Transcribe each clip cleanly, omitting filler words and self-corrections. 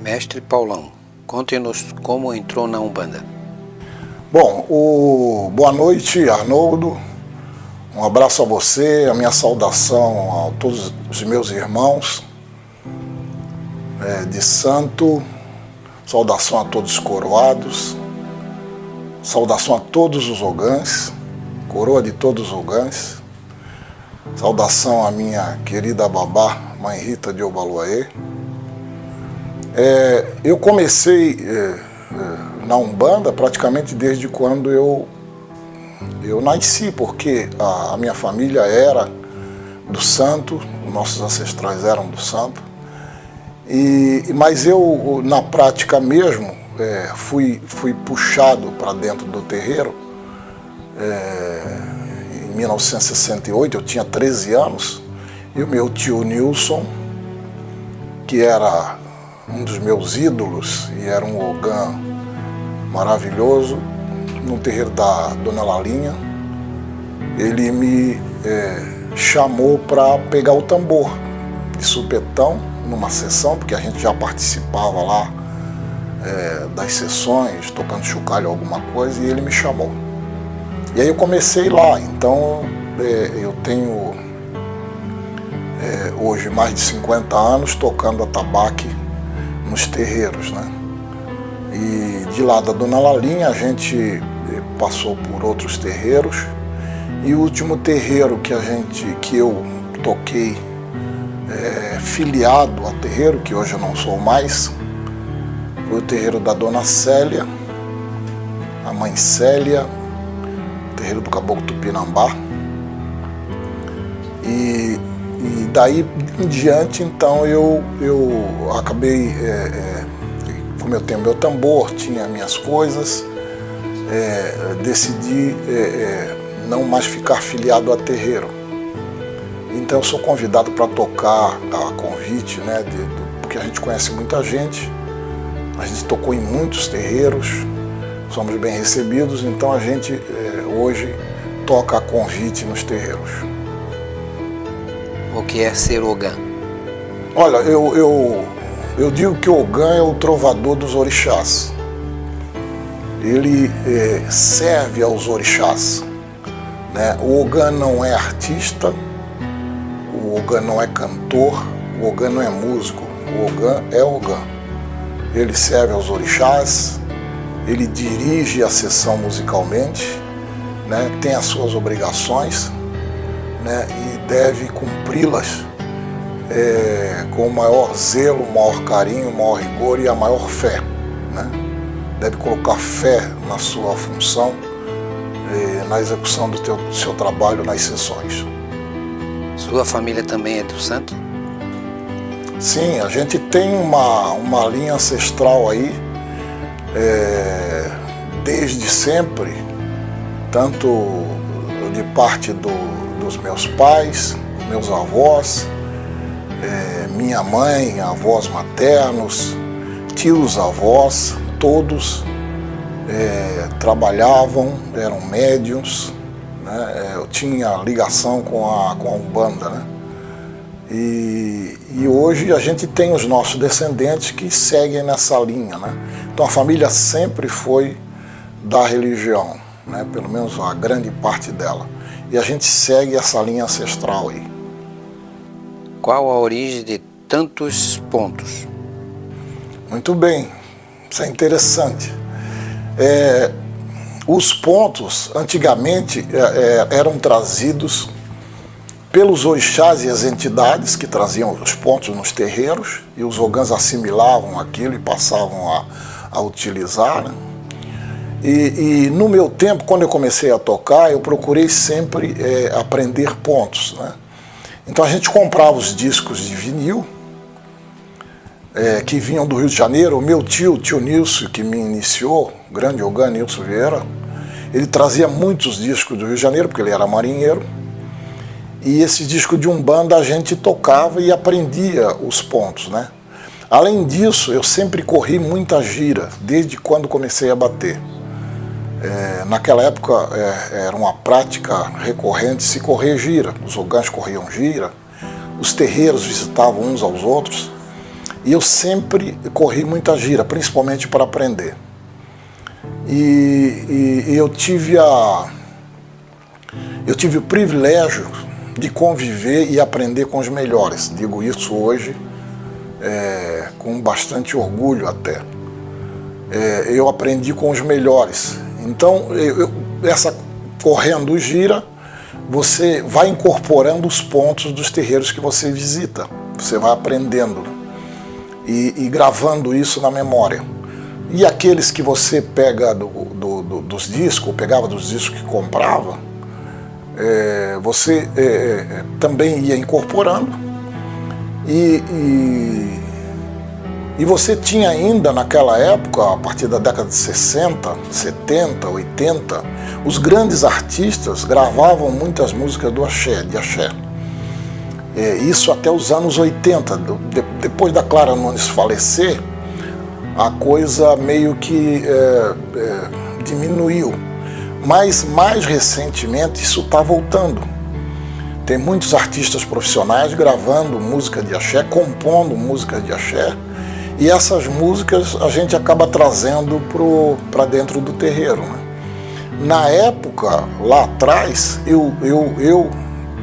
Mestre Paulão, conte-nos como entrou na Umbanda. Bom, boa noite, Arnoldo. Um abraço a você, a minha saudação a todos os meus irmãos de santo, saudação a todos os coroados, saudação a todos os ogãs, coroa de todos os ogãs, saudação à minha querida babá, Mãe Rita de Obaluaê. Eu comecei na Umbanda praticamente desde quando eu nasci, porque a minha família era do santo, nossos ancestrais eram do santo, mas eu, na prática mesmo, fui puxado para dentro do terreiro em 1968, eu tinha 13 anos, e o meu tio Nilson, que era um dos meus ídolos e era um ogã maravilhoso, no terreiro da Dona Lalinha, ele me chamou para pegar o tambor de supetão numa sessão, porque a gente já participava lá das sessões, tocando chocalho alguma coisa, e ele me chamou. E aí eu comecei lá, então eu tenho hoje mais de 50 anos tocando atabaque nos terreiros, né? E de lá da Dona Lalinha a gente passou por outros terreiros, e o último terreiro que eu toquei filiado a terreiro, que hoje eu não sou mais, foi o terreiro da Dona Célia, a Mãe Célia, o terreiro do Caboclo Tupinambá, e daí em diante, então, eu acabei, como eu tenho meu tambor, tinha minhas coisas, decidi não mais ficar filiado a terreiro. Então eu sou convidado para tocar a convite, né, porque a gente conhece muita gente, a gente tocou em muitos terreiros, somos bem recebidos, então a gente hoje toca a convite nos terreiros. O que é ser ogã? Olha, eu digo que o ogã é o trovador dos orixás. Ele serve aos orixás, né? O ogã não é artista, o ogã não é cantor, o ogã não é músico, o ogã é ogã. Ele serve aos orixás, ele dirige a sessão musicalmente, né? Tem as suas obrigações, né? E deve cumpri-las com o maior zelo, o maior carinho, o maior rigor e a maior fé, né? Deve colocar fé na sua função, na execução do seu trabalho nas sessões. Sua família também é do santo? Sim, a gente tem uma linha ancestral aí, desde sempre, tanto de parte dos meus pais, meus avós, minha mãe, avós maternos, tios avós, todos trabalhavam, eram médiuns, né? Eu tinha ligação com a Umbanda, né? E hoje a gente tem os nossos descendentes que seguem nessa linha, né? Então a família sempre foi da religião, né? Pelo menos a grande parte dela. E a gente segue essa linha ancestral aí. Qual a origem de tantos pontos? Muito bem, isso é interessante. Os pontos, antigamente, eram trazidos pelos orixás e as entidades que traziam os pontos nos terreiros, e os ogãs assimilavam aquilo e passavam a utilizar, né? E no meu tempo, quando eu comecei a tocar, eu procurei sempre aprender pontos, né? Então a gente comprava os discos de vinil, que vinham do Rio de Janeiro. O meu tio Nilson, que me iniciou, o grande ogã Nilson Vieira, ele trazia muitos discos do Rio de Janeiro, porque ele era marinheiro, e esse disco de Umbanda a gente tocava e aprendia os pontos, né? Além disso, eu sempre corri muita gira, desde quando comecei a bater. Naquela época era uma prática recorrente se correr gira, os ogãs corriam gira, os terreiros visitavam uns aos outros, E eu sempre corri muita gira, principalmente para aprender. E eu tive o privilégio de conviver e aprender com os melhores. Digo isso hoje com bastante orgulho até. Eu aprendi com os melhores. Então, essa correndo gira, você vai incorporando os pontos dos terreiros que você visita. Você vai aprendendo e gravando isso na memória. E aqueles que você pega dos discos, ou pegava dos discos que comprava, você também ia incorporando e você tinha ainda naquela época, a partir da década de 60, 70, 80, os grandes artistas gravavam muitas músicas do axé, de axé. Isso até os anos 80. Depois da Clara Nunes falecer, a coisa meio que diminuiu. Mas mais recentemente isso está voltando. Tem muitos artistas profissionais gravando música de axé, compondo música de axé, e essas músicas a gente acaba trazendo para dentro do terreiro, né? Na época, lá atrás, eu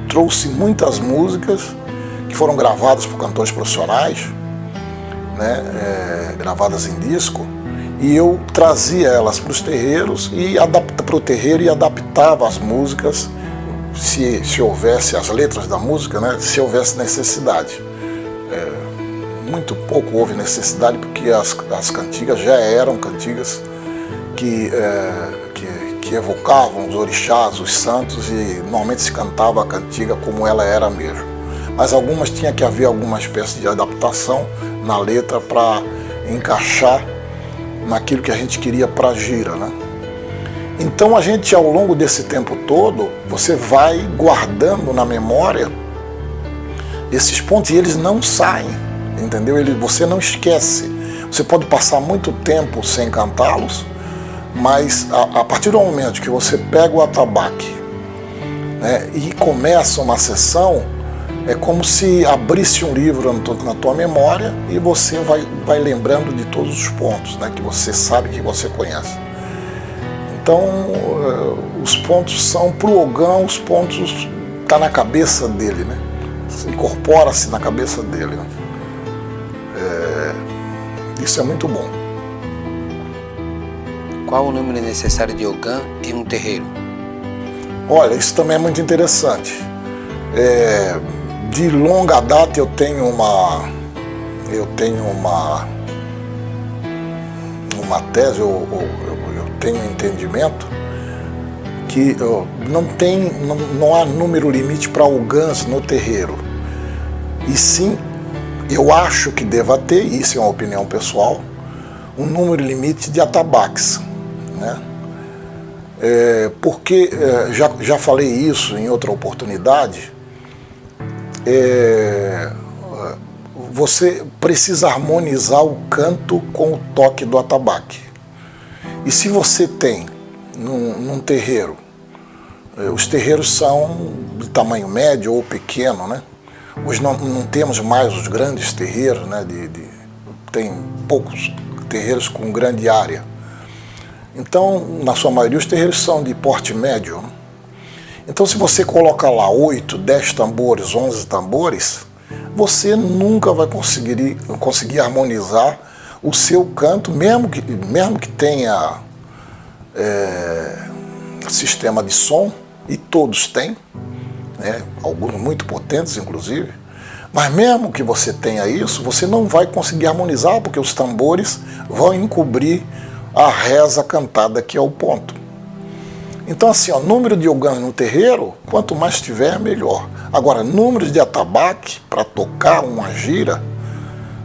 trouxe muitas músicas que foram gravadas por cantores profissionais, né, gravadas em disco, e eu trazia elas para os terreiros e para o terreiro e adaptava as músicas se houvesse as letras da música, né, se houvesse necessidade. Muito pouco houve necessidade, porque as cantigas já eram cantigas que evocavam os orixás, os santos, e normalmente se cantava a cantiga como ela era mesmo. Mas algumas tinha que haver alguma espécie de adaptação na letra para encaixar naquilo que a gente queria para a gira, né? Então a gente, ao longo desse tempo todo, você vai guardando na memória esses pontos e eles não saem, entendeu? Você não esquece. Você pode passar muito tempo sem cantá-los, mas a partir do momento que você pega o atabaque, né, e começa uma sessão, é como se abrisse um livro na tua memória e você vai lembrando de todos os pontos, né, que você sabe, que você conhece. Então, os pontos são para o Ogã, os pontos tá na cabeça dele, né? Incorpora-se na cabeça dele. Isso é muito bom. Qual o número necessário de Ogã em um terreiro? Olha, isso também é muito interessante. De longa data eu tenho uma tese, eu tenho um entendimento que não há número limite para Ogãs no terreiro. E sim, eu acho que deva ter, isso é uma opinião pessoal, um número limite de atabaques, né? Porque, já falei isso em outra oportunidade, você precisa harmonizar o canto com o toque do atabaque. E se você tem num terreiro, os terreiros são de tamanho médio ou pequeno, né? Hoje não temos mais os grandes terreiros, né? Tem poucos terreiros com grande área. Então, na sua maioria, os terreiros são de porte médio, né? Então, se você coloca lá 8, 10 tambores, 11 tambores, você nunca vai conseguir harmonizar o seu canto, mesmo que tenha sistema de som, e todos têm, né, alguns muito potentes inclusive, mas mesmo que você tenha isso, você não vai conseguir harmonizar, porque os tambores vão encobrir a reza cantada, que é o ponto. Então assim, número de Ogãs no terreiro, quanto mais tiver, melhor. Agora, números de atabaque para tocar uma gira,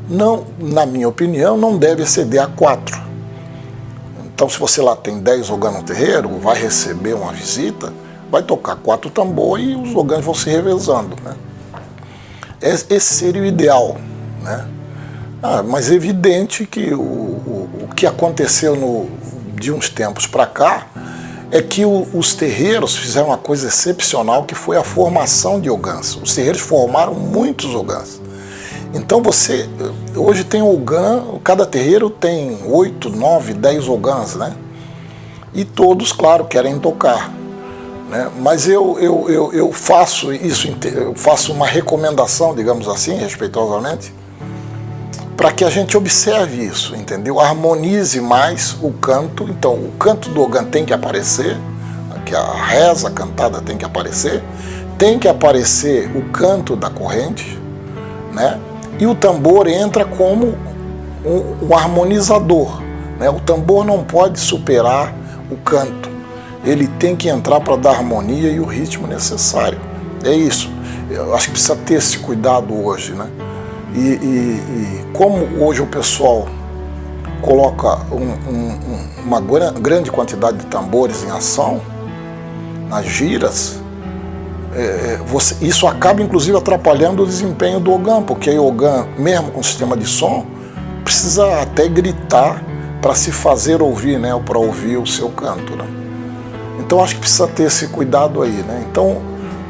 não, na minha opinião, não deve exceder a 4. Então, se você lá tem 10 Ogãs no terreiro, vai receber uma visita, vai tocar 4 tambores e os Ogãs vão se revezando, né? Esse seria o ideal, né? Mas é evidente que o que aconteceu de uns tempos para cá é que os terreiros fizeram uma coisa excepcional, que foi a formação de Ogãs. Os terreiros formaram muitos Ogãs. Então você hoje tem ogã, cada terreiro tem 8, 9, 10 ogãs, né? E todos, claro, querem tocar, né? Mas eu faço isso, eu faço uma recomendação, digamos assim, respeitosamente, para que a gente observe isso, entendeu? Harmonize mais o canto. Então, o canto do ogã tem que aparecer, que a reza cantada tem que aparecer o canto da corrente, né? E o tambor entra como um harmonizador, né? O tambor não pode superar o canto, ele tem que entrar para dar harmonia e o ritmo necessário. É isso. Eu acho que precisa ter esse cuidado hoje, né? E como hoje o pessoal coloca uma grande quantidade de tambores em ação nas giras, isso acaba inclusive atrapalhando o desempenho do ogã, porque o ogã, mesmo com sistema de som, precisa até gritar para se fazer ouvir, né, para ouvir o seu canto, né? Então acho que precisa ter esse cuidado aí, né? Então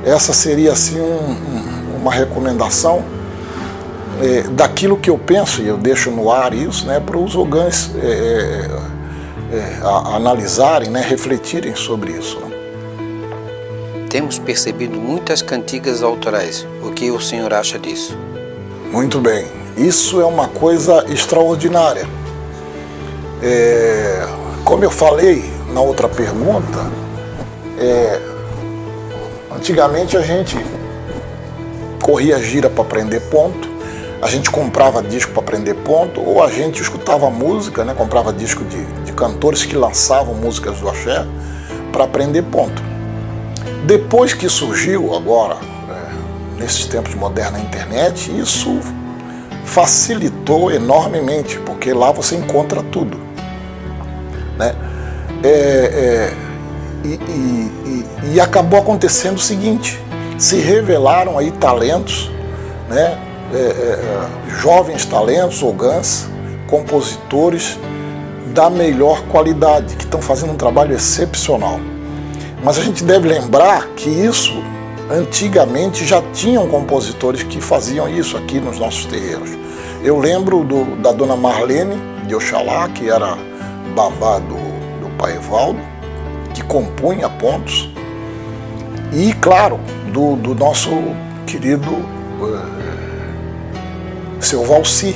essa seria assim uma recomendação daquilo que eu penso, e eu deixo no ar isso, né, para os ogãs analisarem, né, refletirem sobre isso, né? Temos percebido muitas cantigas autorais. O que o senhor acha disso? Muito bem. Isso é uma coisa extraordinária. Como eu falei na outra pergunta, antigamente a gente corria gira para aprender ponto, a gente comprava disco para aprender ponto, ou a gente escutava música, né, comprava disco de cantores que lançavam músicas do axé para aprender ponto. Depois que surgiu agora, nesses tempos modernos, a internet, isso facilitou enormemente, porque lá você encontra tudo, né? E acabou acontecendo o seguinte: se revelaram aí talentos, né? Jovens talentos, ogãs, compositores da melhor qualidade, que estão fazendo um trabalho excepcional. Mas a gente deve lembrar que isso, antigamente, já tinham compositores que faziam isso aqui nos nossos terreiros. Eu lembro da dona Marlene de Oxalá, que era babá do pai Evaldo, que compunha pontos, e, claro, do nosso querido seu Valci,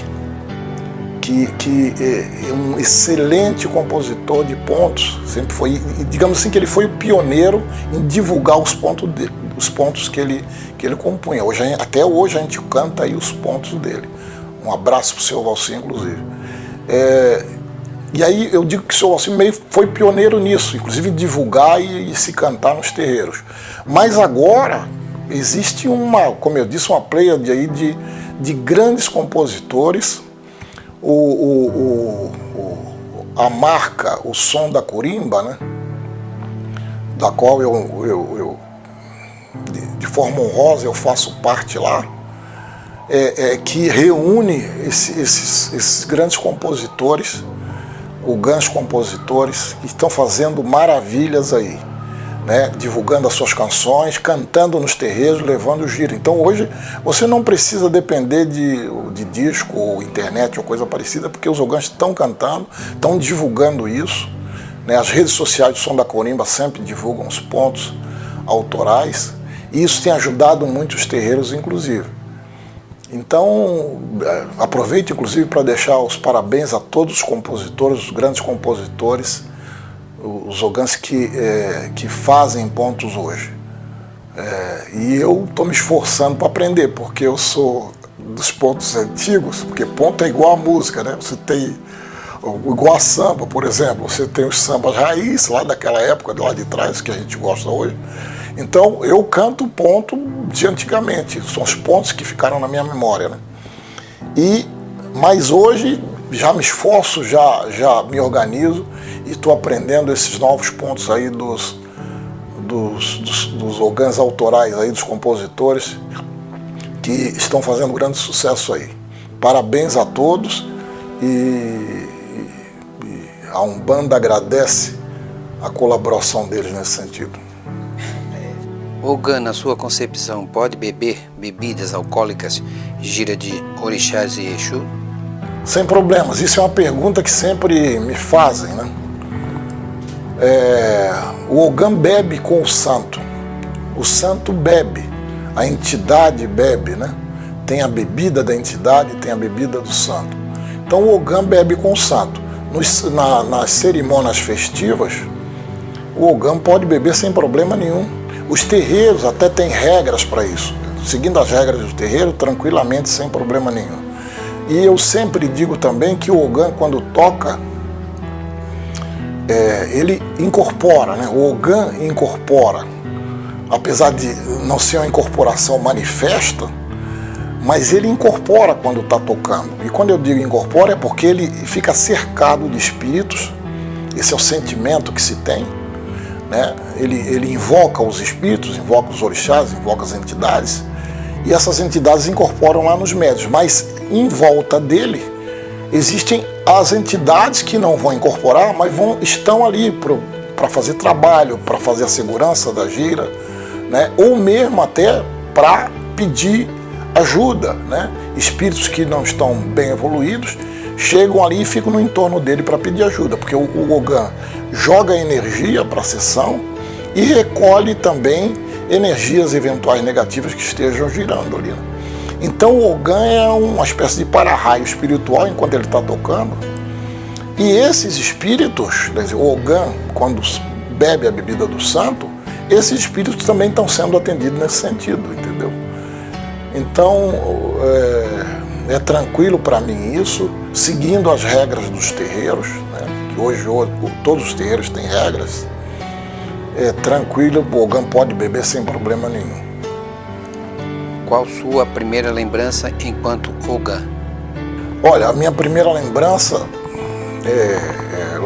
que é um excelente compositor de pontos, sempre foi, digamos assim, que ele foi o pioneiro em divulgar os pontos que ele compunha. Até hoje a gente canta aí os pontos dele. Um abraço para o seu Valci, inclusive. E aí eu digo que o seu Valci meio foi pioneiro nisso, inclusive divulgar e se cantar nos terreiros. Mas agora existe como eu disse, uma pleiade aí de grandes compositores. A marca, o Som da Corimba, né, da qual eu de forma honrosa eu faço parte lá, que reúne esses grandes compositores, ogãs compositores, que estão fazendo maravilhas aí, né, divulgando as suas canções, cantando nos terreiros, levando o giro. Então hoje você não precisa depender de disco ou internet ou coisa parecida, porque os ogãs estão cantando, estão divulgando isso, né? As redes sociais do Som da Corimba sempre divulgam os pontos autorais, e isso tem ajudado muito os terreiros, inclusive. Então aproveito inclusive para deixar os parabéns a todos os compositores, os grandes compositores, os ogãs que fazem pontos hoje. E eu estou me esforçando para aprender, porque eu sou dos pontos antigos, porque ponto é igual a música, né? Você tem, igual a samba, por exemplo, você tem os sambas raiz, lá daquela época, lá de trás, que a gente gosta hoje. Então eu canto ponto de antigamente, são os pontos que ficaram na minha memória, né? Mas hoje já me esforço, já me organizo e estou aprendendo esses novos pontos aí dos ogãs autorais aí, dos compositores que estão fazendo grande sucesso aí. Parabéns a todos e a Umbanda agradece a colaboração deles nesse sentido. Ogã, na sua concepção, pode beber bebidas alcoólicas, gira de orixás e Exu? Sem problemas. Isso é uma pergunta que sempre me fazem, né? O Ogã bebe com o santo bebe, a entidade bebe, né? Tem a bebida da entidade, tem a bebida do santo. Então o Ogã bebe com o santo. Nas cerimônias festivas, o Ogã pode beber sem problema nenhum. Os terreiros até têm regras para isso. Seguindo as regras do terreiro, tranquilamente, sem problema nenhum. E eu sempre digo também que o Ogã, quando toca, ele incorpora, né? O Ogã incorpora. Apesar de não ser uma incorporação manifesta, mas ele incorpora quando está tocando. E quando eu digo incorpora é porque ele fica cercado de espíritos. Esse é o sentimento que se tem, né? Ele invoca os espíritos, invoca os orixás, invoca as entidades, e essas entidades incorporam lá nos médios, mas em volta dele existem as entidades que não vão incorporar, mas estão ali para fazer trabalho, para fazer a segurança da gira, né? Ou mesmo até para pedir ajuda, né? Espíritos que não estão bem evoluídos chegam ali e ficam no entorno dele para pedir ajuda, porque o Ogã joga energia para a sessão e recolhe também energias eventuais negativas que estejam girando ali. Então o Ogã é uma espécie de para-raio espiritual enquanto ele está tocando. E esses espíritos, quer dizer, o Ogã, quando bebe a bebida do santo, esses espíritos também estão sendo atendidos nesse sentido, entendeu? Então é tranquilo para mim isso, seguindo as regras dos terreiros, né? Que hoje todos os terreiros têm regras. É tranquilo, o Ogã pode beber sem problema nenhum. Qual sua primeira lembrança enquanto Ogã? Olha, a minha primeira lembrança,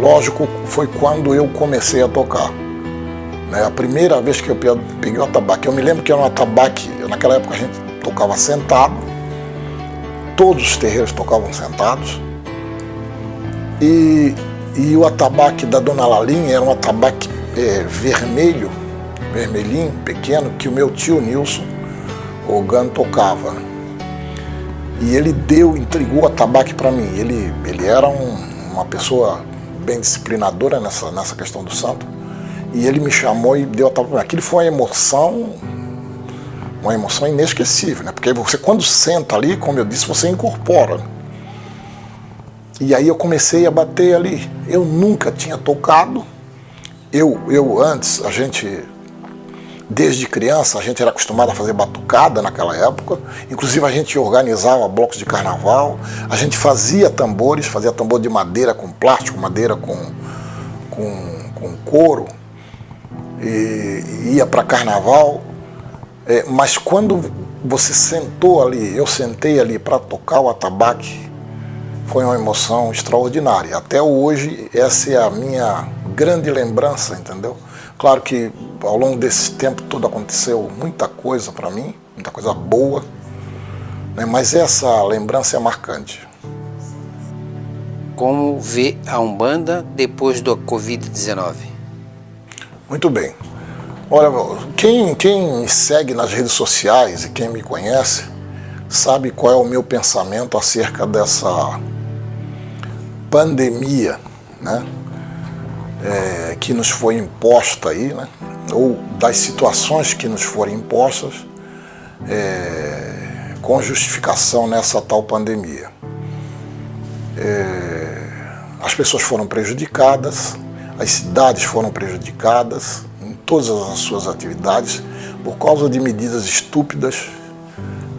lógico, foi quando eu comecei a tocar. Né? A primeira vez que eu peguei o atabaque, eu me lembro que era um atabaque, naquela época a gente tocava sentado, todos os terreiros tocavam sentados, e o atabaque da Dona Lalinha era um atabaque vermelhinho, pequeno, que o meu tio Nilson Ogã tocava. E ele entregou o atabaque para mim. Ele era uma pessoa bem disciplinadora nessa questão do santo. E ele me chamou e deu o atabaque para mim. Aquilo foi uma emoção inesquecível, né? Porque você, quando senta ali, como eu disse, você incorpora. E aí eu comecei a bater ali. Eu nunca tinha tocado. Antes, desde criança, a gente era acostumado a fazer batucada naquela época. Inclusive a gente organizava blocos de carnaval. A gente fazia tambor de madeira com plástico, madeira com couro. E ia para carnaval. Mas quando você sentou ali, eu sentei ali para tocar o atabaque, foi uma emoção extraordinária. Até hoje, essa é a minha grande lembrança, entendeu? Claro que ao longo desse tempo todo aconteceu muita coisa para mim, muita coisa boa, né? Mas essa lembrança é marcante. Como vê a Umbanda depois do Covid-19? Muito bem. Olha, quem me segue nas redes sociais e quem me conhece sabe qual é o meu pensamento acerca dessa pandemia, né? Que nos foi imposta aí, né? Ou das situações que nos foram impostas com justificação nessa tal pandemia. As pessoas foram prejudicadas, as cidades foram prejudicadas em todas as suas atividades por causa de medidas estúpidas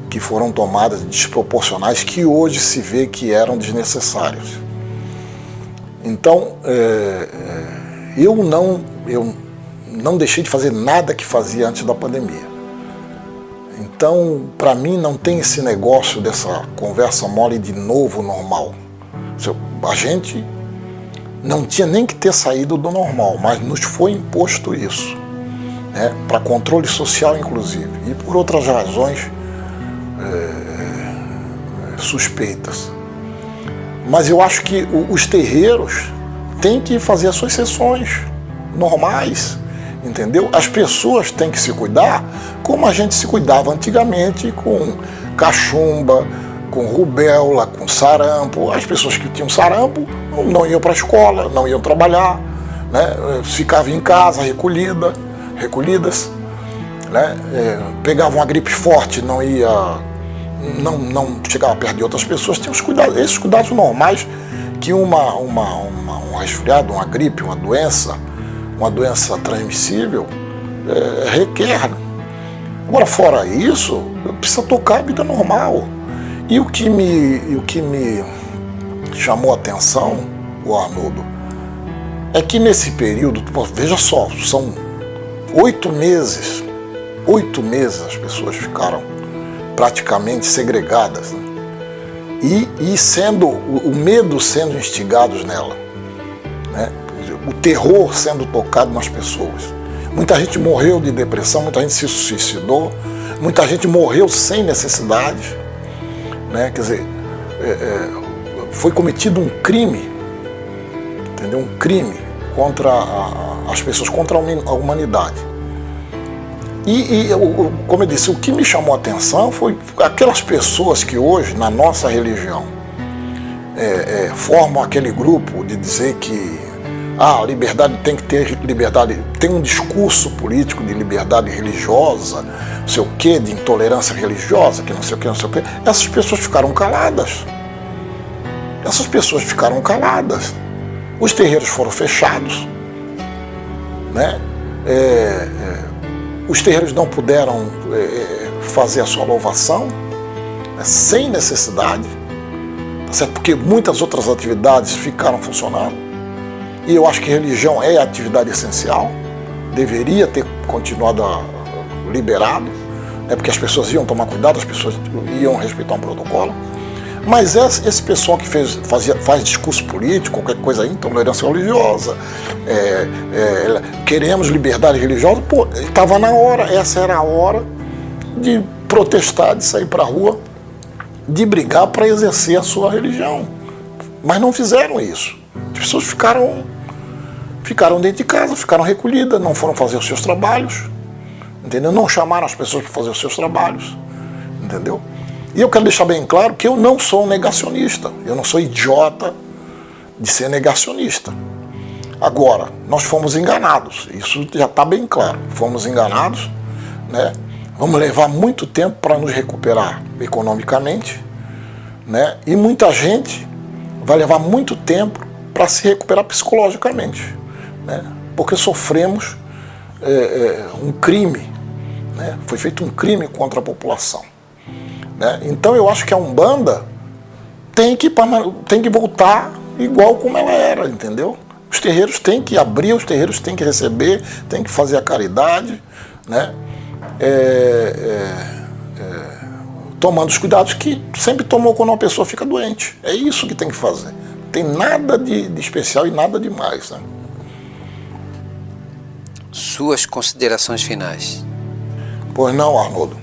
que foram tomadas, desproporcionais, que hoje se vê que eram desnecessárias. Então, eu não deixei de fazer nada que fazia antes da pandemia. Então, para mim, não tem esse negócio dessa conversa mole de novo normal. A gente não tinha nem que ter saído do normal, mas nos foi imposto isso, né? Para controle social, inclusive, e por outras razões suspeitas. Mas eu acho que os terreiros têm que fazer as suas sessões normais, entendeu? As pessoas têm que se cuidar como a gente se cuidava antigamente, com cachumba, com rubéola, com sarampo. As pessoas que tinham sarampo não iam para a escola, não iam trabalhar, né? Ficavam em casa recolhidas, né? Pegavam uma gripe forte, não chegava perto de outras pessoas. Tinha esses cuidados normais que um resfriado, uma gripe, uma doença transmissível requer. Agora, fora isso, precisa tocar a vida normal. E o que me chamou a atenção, o Arnoldo, é que nesse período, veja só, são 8 meses as pessoas ficaram praticamente segregadas, né? E sendo o medo sendo instigado nela, né? O terror sendo tocado nas pessoas. Muita gente morreu de depressão, muita gente se suicidou, muita gente morreu sem necessidade, né? Quer dizer, foi cometido um crime, entendeu? Um crime contra as pessoas, contra a humanidade. E como eu disse, o que me chamou a atenção foi aquelas pessoas que hoje, na nossa religião, formam aquele grupo de dizer que a liberdade tem que ter liberdade, tem um discurso político de liberdade religiosa, não sei o quê, de intolerância religiosa, que não sei o quê, não sei o quê. Essas pessoas ficaram caladas. Os terreiros foram fechados, né? Os terreiros não puderam fazer a sua louvação, né, sem necessidade, tá certo? Porque muitas outras atividades ficaram funcionando. E eu acho que religião é a atividade essencial, deveria ter continuado liberado, né, porque as pessoas iam tomar cuidado, as pessoas iam respeitar um protocolo. Mas esse pessoal que faz discurso político, qualquer coisa aí, intolerância religiosa, queremos liberdade religiosa, pô, estava na hora, essa era a hora de protestar, de sair para a rua, de brigar para exercer a sua religião. Mas não fizeram isso. As pessoas ficaram dentro de casa, ficaram recolhidas, não foram fazer os seus trabalhos, entendeu? Não chamaram as pessoas para fazer os seus trabalhos, entendeu? E eu quero deixar bem claro que eu não sou um negacionista, eu não sou idiota de ser negacionista. Agora, nós fomos enganados, isso já está bem claro, fomos enganados, né? Vamos levar muito tempo para nos recuperar economicamente, né? E muita gente vai levar muito tempo para se recuperar psicologicamente, né? Porque sofremos um crime, né? Foi feito um crime contra a população, né? Então eu acho que a Umbanda tem que voltar igual como ela era, entendeu? Os terreiros têm que abrir, os terreiros têm que receber, têm que fazer a caridade, né? Tomando os cuidados que sempre tomou quando uma pessoa fica doente. É isso que tem que fazer. Não tem nada de especial e nada de mais, né? Suas considerações finais. Pois não, Arnoldo.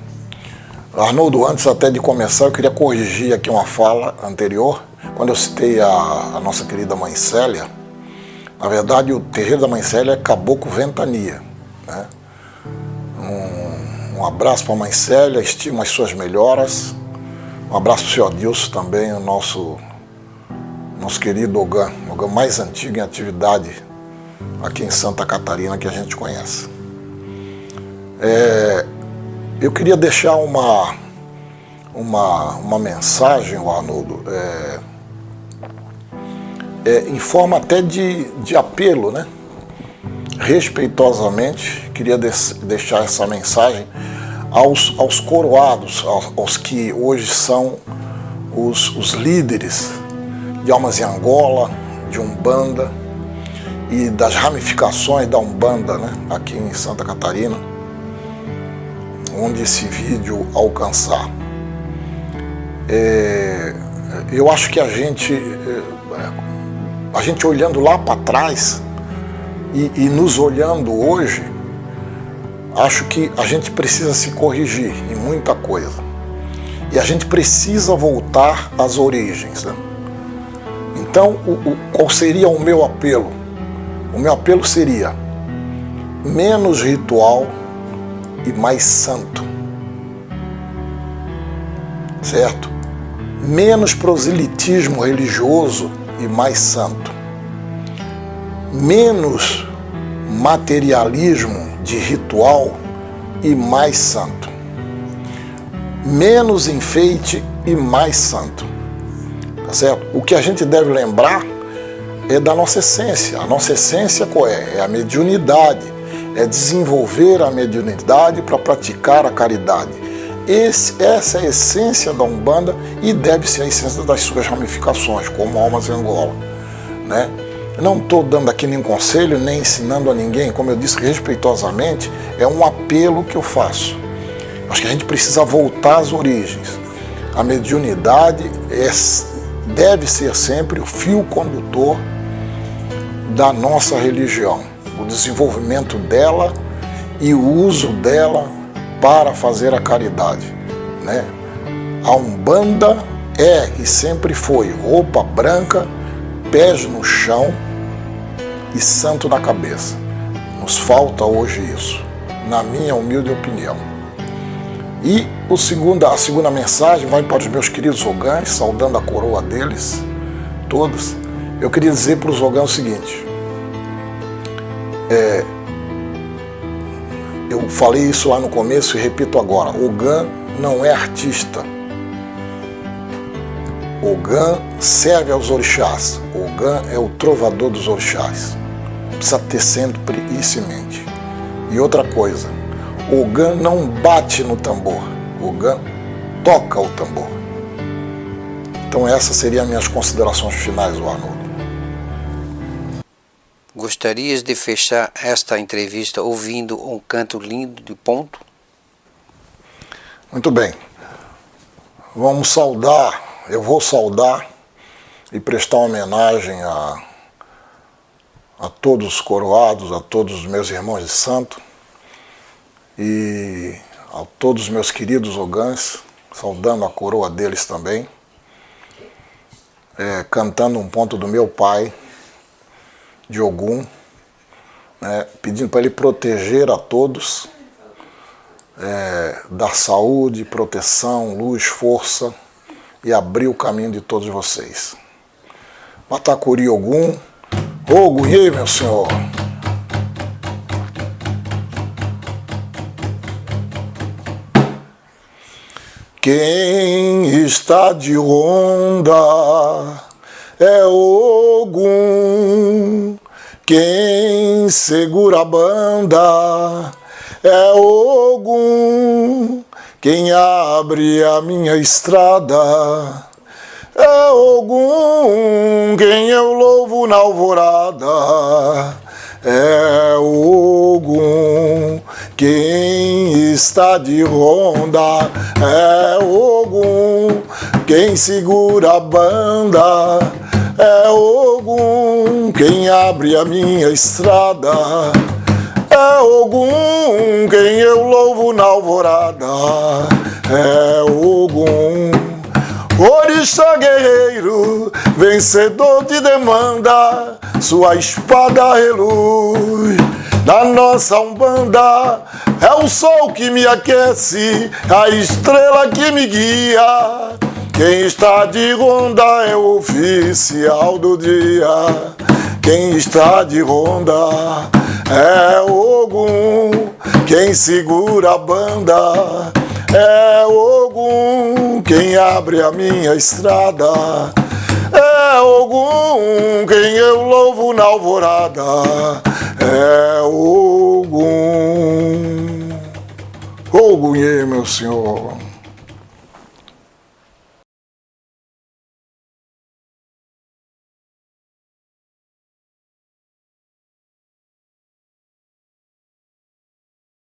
Arnoldo, antes até de começar, eu queria corrigir aqui uma fala anterior. Quando eu citei a nossa querida Mãe Célia, na verdade o terreiro da Mãe Célia é Caboclo Ventania, né? Um abraço para a Mãe Célia, estimo as suas melhoras. Um abraço para o senhor Adilson também, o nosso querido Ogã mais antigo em atividade aqui em Santa Catarina, que a gente conhece. Eu queria deixar uma mensagem, Arnoldo, em forma até de apelo, né? Respeitosamente, queria deixar essa mensagem aos coroados, aos que hoje são os líderes de Almas em Angola, de Umbanda e das ramificações da Umbanda, né, aqui em Santa Catarina, onde esse vídeo alcançar. Eu acho que a gente olhando lá para trás e nos olhando hoje, acho que a gente precisa se corrigir em muita coisa. E a gente precisa voltar às origens, né? Então, qual seria o meu apelo? O meu apelo seria menos ritual e mais santo. Certo? menos proselitismo religioso e mais santo, menos materialismo de ritual e mais santo, menos enfeite e mais santo, tá certo? O que a gente deve lembrar é da nossa essência. A nossa essência qual é? É a mediunidade, é desenvolver a mediunidade para praticar a caridade. Essa é a essência da Umbanda e deve ser a essência das suas ramificações, como Almas em Angola, né? Não estou dando aqui nem conselho, nem ensinando a ninguém, como eu disse respeitosamente, é um apelo que eu faço. Acho que a gente precisa voltar às origens. A mediunidade deve ser sempre o fio condutor da nossa religião, o desenvolvimento dela e o uso dela para fazer a caridade, né? A Umbanda é e sempre foi roupa branca, pés no chão e santo na cabeça. Nos falta hoje isso, na minha humilde opinião. E a segunda mensagem vai para os meus queridos ogãs, saudando a coroa deles, todos. Eu queria dizer para os ogãs o seguinte, eu falei isso lá no começo e repito agora, Ogã não é artista. Ogã serve aos orixás. Ogã é o trovador dos orixás. Precisa ter sempre isso em mente. E outra coisa, Ogã não bate no tambor. Ogã toca o tambor. Então essas seriam as minhas considerações finais, Arnoldo. Gostarias de fechar esta entrevista ouvindo um canto lindo de ponto? Muito bem. Vamos saudar. Eu vou saudar e prestar homenagem a todos os coroados, a todos os meus irmãos de santo e a todos os meus queridos ogãs, saudando a coroa deles também, cantando um ponto do meu pai, de Ogum, né, pedindo para ele proteger a todos, dar saúde, proteção, luz, força, e abrir o caminho de todos vocês. Matacuri Ogum, Ogunhê, meu senhor. Quem está de ronda é Ogum, quem segura a banda é Ogum, quem abre a minha estrada é Ogum, quem eu louvo na alvorada é Ogum, quem está de ronda é Ogum, quem segura a banda é Ogum, quem abre a minha estrada é Ogum, quem eu louvo na alvorada é Ogum. Orixá guerreiro, vencedor de demanda, sua espada reluz na nossa Umbanda. É o sol que me aquece, a estrela que me guia. Quem está de ronda é o oficial do dia. Quem está de ronda é Ogum, quem segura a banda é Ogum, quem abre a minha estrada é Ogum, quem eu louvo na alvorada é Ogum. Ogunhê, meu senhor.